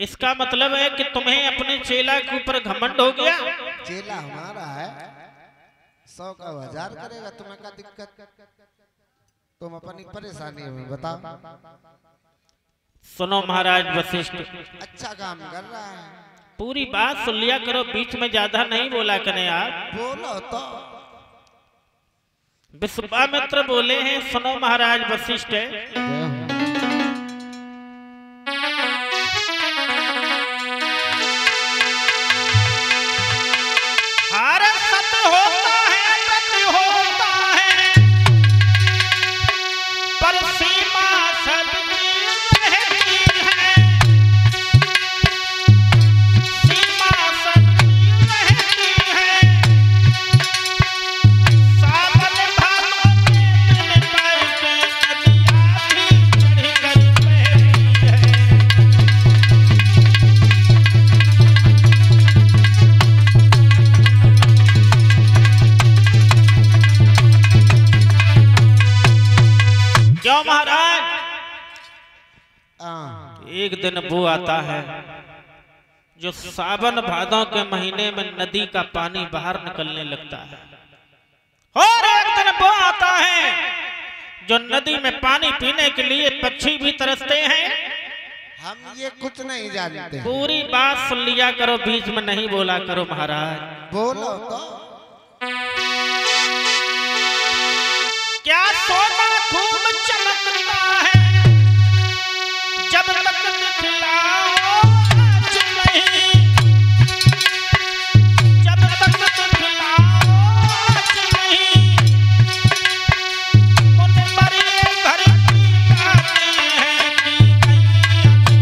इसका मतलब है कि तुम्हें अपने चेला के ऊपर घमंड हो गया। चेला हमारा है, 100 का 1000 करेगा, तुम्हें क्या दिक्कत? तुम अपनी परेशानी में बताओ। सुनो महाराज वशिष्ठ, अच्छा काम कर रहा है, पूरी बात सुन लिया करो, बीच में ज्यादा नहीं बोला करें आप। बोलो तो। विश्वामित्र बोले हैं, सुनो महाराज वशिष्ठ, हर सत होता है सत्य होता है, पर सीमा सबकी रहती है, सीमा सबकी रहती है, सावन भादों के दिन पर के नदियाँ भी चढ़ कर बहती है। क्यों महाराज? एक दिन वो आता है जो सावन भादों के महीने में नदी का पानी बाहर निकलने लगता है, और एक दिन वो आता है जो नदी में पानी पीने के लिए पक्षी भी तरसते हैं। हम ये कुछ नहीं जानते। पूरी बात सुन लिया करो, बीच में नहीं बोला करो महाराज। बोलो तो। क्या सोना खूब चमकता है, जब तक दिखलाओ आज नहीं, जब तक दिखलाओ आज नहीं, मुझ पर ये घर की बातें हैं कि कहीं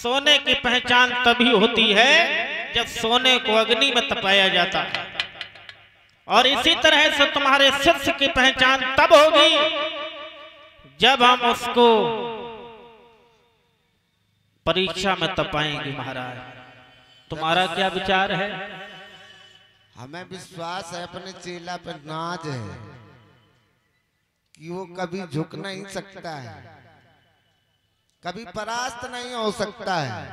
सोने की पहचान तभी होती है जब सोने को अग्नि में तपाया जाता है, और इसी तरह से तुम्हारे शिष्य की पहचान तब होगी जब हम उसको परीक्षा में तपाएंगे। महाराज, तुम्हारा क्या विचार है? हमें विश्वास है अपने चेला पे, नाज है कि वो कभी झुक नहीं सकता है, कभी परास्त नहीं हो सकता है।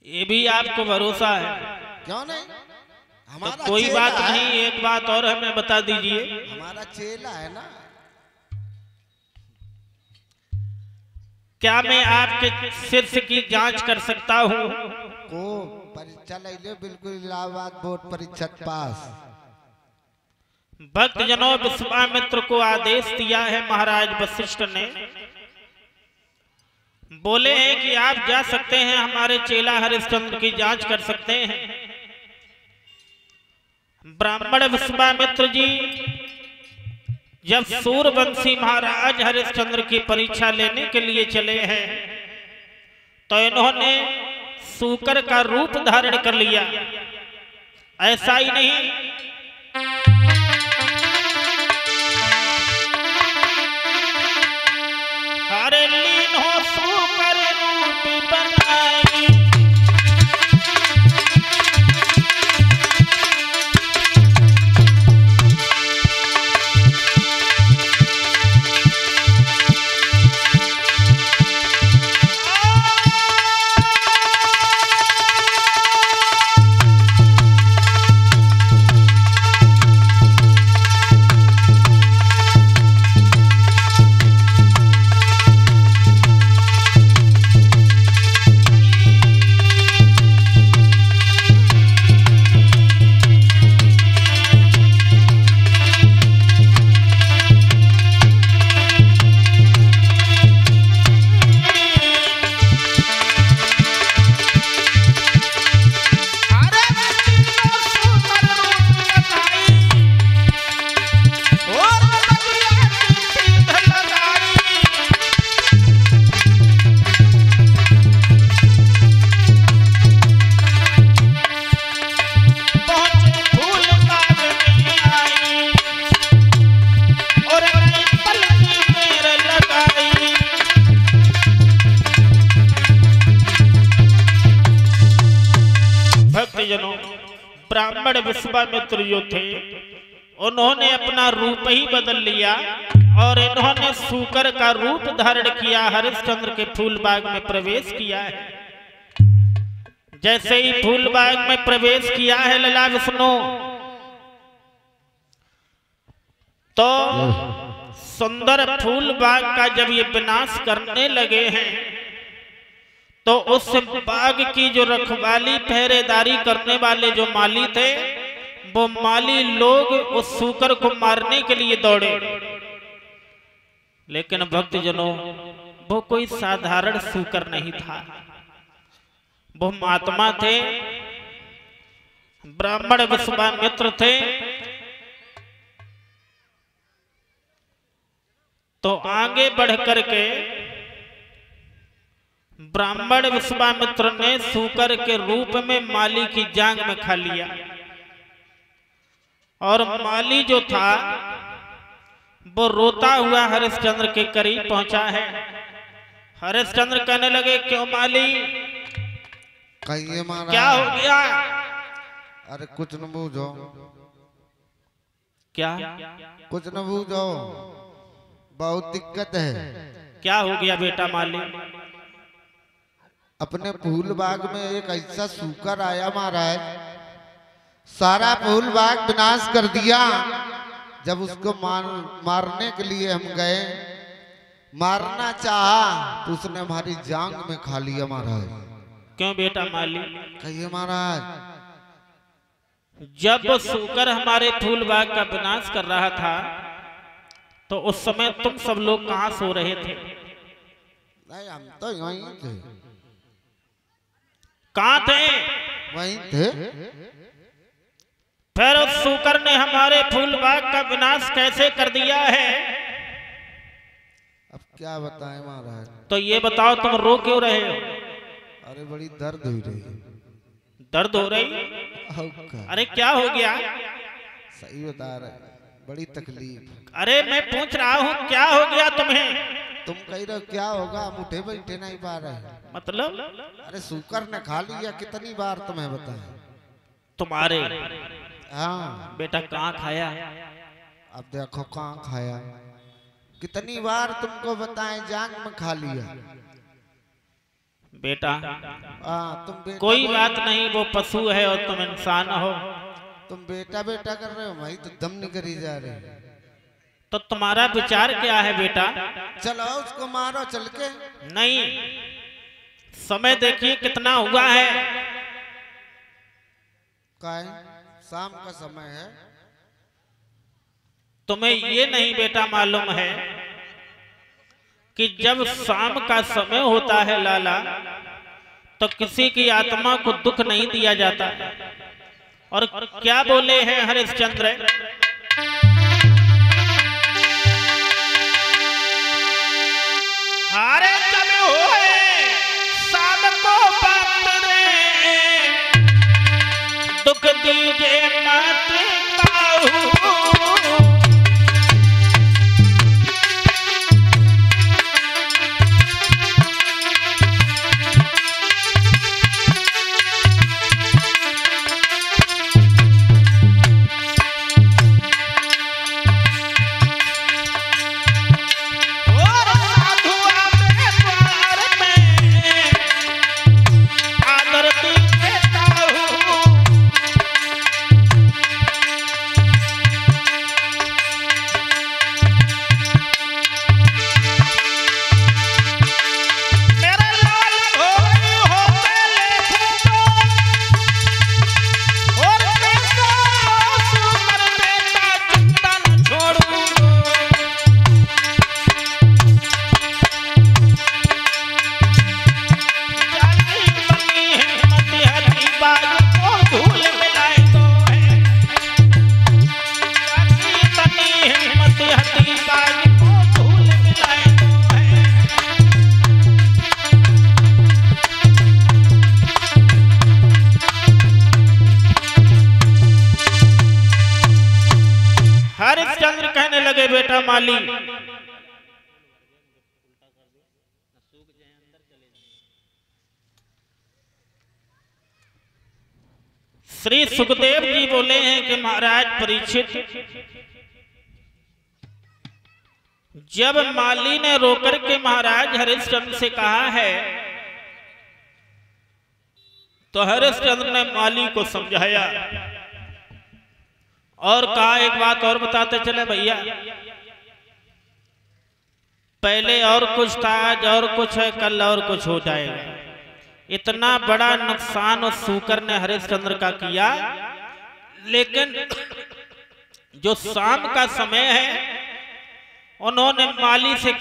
ये भी आपको भरोसा है? क्यों नहीं? हमारा तो कोई चेला बात है। नहीं, एक बात और हमें बता दीजिए। हमारा चेला है ना। क्या मैं आपके शिष्य की जांच कर सकता हूँ? को परीक्षा ले लो, बिल्कुल इलाहाबाद बोर्ड परीक्षा पास। भक्त जनों, विश्वामित्र को आदेश दिया है महाराज वशिष्ठ ने, बोले हैं कि आप जा सकते हैं, हमारे चेला हरिश्चंद्र की जांच कर सकते हैं। ब्राह्मण विश्वामित्र जी जब सूर्यवंशी महाराज हरिश्चंद्र की परीक्षा लेने के लिए चले हैं तो इन्होंने सूकर का रूप धारण कर लिया। ऐसा ही नहीं, हरे लीन हो सूकर रूप बनाई, भक्तजनों, ब्राह्मण विश्वामित्र जो थे उन्होंने अपना रूप ही बदल लिया और इन्होंने सूकर का रूप धारण किया, हरिश्चंद्र के फूलबाग में प्रवेश किया है। जैसे ही फूलबाग में प्रवेश किया है लला विष्णु, तो सुंदर फूलबाग का जब ये विनाश करने लगे हैं तो उस बाग की जो रखवाली पहरेदारी करने वाले जो माली थे, वो माली लोग उस सूकर को मारने के लिए दौड़े। लेकिन भक्तजनों, वो कोई साधारण सूकर नहीं था, वो महात्मा थे, ब्राह्मण विश्वामित्र थे। तो आगे बढ़ करके ब्राह्मण विश्वामित्र ने सूकर के रूप में माली की जांग में खा लिया और माली जो था वो रोता हुआ हरिश्चंद्र के करीब पहुंचा है। हरिश्चंद्र कहने लगे, क्यों माली, कहिए महाराज, क्या हो गया? अरे कुछ न बूझो, क्या कुछ न बूझो, बहुत दिक्कत है। क्या हो गया बेटा माली? अपने फूल बाग में एक ऐसा सूकर आया महाराज, सारा फूल बाग विनाश कर दिया। जब उसको मारने के लिए हम गए, मारना चाहा तो उसने हमारी जांग में खा लिया महाराज। क्यों बेटा माली? कहिए महाराज। जब सूकर हमारे फूल बाग का विनाश कर रहा था तो उस समय तुम सब लोग कहां सो रहे थे? नहीं, हम तो यहीं थे। कहां थे? वहीं थे। फिर उस सूकर ने हमारे फूल बाग का विनाश कैसे कर दिया है? अब क्या बताएं महाराज। तो ये बताओ, तुम रो क्यों रहे हो? अरे बड़ी दर्द हो रही है। दर्द हो रही? अरे क्या हो गया? सही बता रहे, बड़ी तकलीफ। अरे मैं पूछ रहा हूँ क्या हो गया तुम्हें? तुम कह रहे हो क्या होगा, हम उठे बैठे नहीं पा रहे। मतलब? अरे सूकर ने खा लिया, कितनी बार तुम्हें बताएं। तुम्हारे? हाँ बेटा कहाँ खाया? अब देखो कहाँ खाया, कितनी बार तुमको बताएं, जांग में खा लिया। बेटा तुम बेटा, कोई बात नहीं, वो पशु है और तुम इंसान हो। तुम बेटा बेटा कर रहे हो, भाई तो दम निकली जा रही। तो तुम्हारा विचार क्या है बेटा? चलो उसको मारो चल के। नहीं, समय देखिए कितना हुआ है। काय शाम का समय है। तुम्हें ये नहीं बेटा मालूम है कि जब शाम का समय होता है लाला, तो किसी की आत्मा को दुख नहीं दिया जाता। और क्या बोले हैं हरिश्चंद्र? अरे जब होए शाम को बात रे, दुख दीजे मत काहू। हरिश्चंद्र कहने लगे, बेटा माली, श्री सुखदेव जी बोले हैं कि महाराज परीक्षित, जब माली ने रोकर के महाराज हरिश्चंद्र से कहा है तो हरिश्चंद्र ने माली को समझाया और कहा एक बात और बताते चले भैया, पहले और कुछ था, आज और कुछ है, कल और कुछ हो जाएगा। इतना बड़ा नुकसान उस सूकर ने हरिश्चंद्र का किया, लेकिन जो शाम का समय है उन्होंने माली से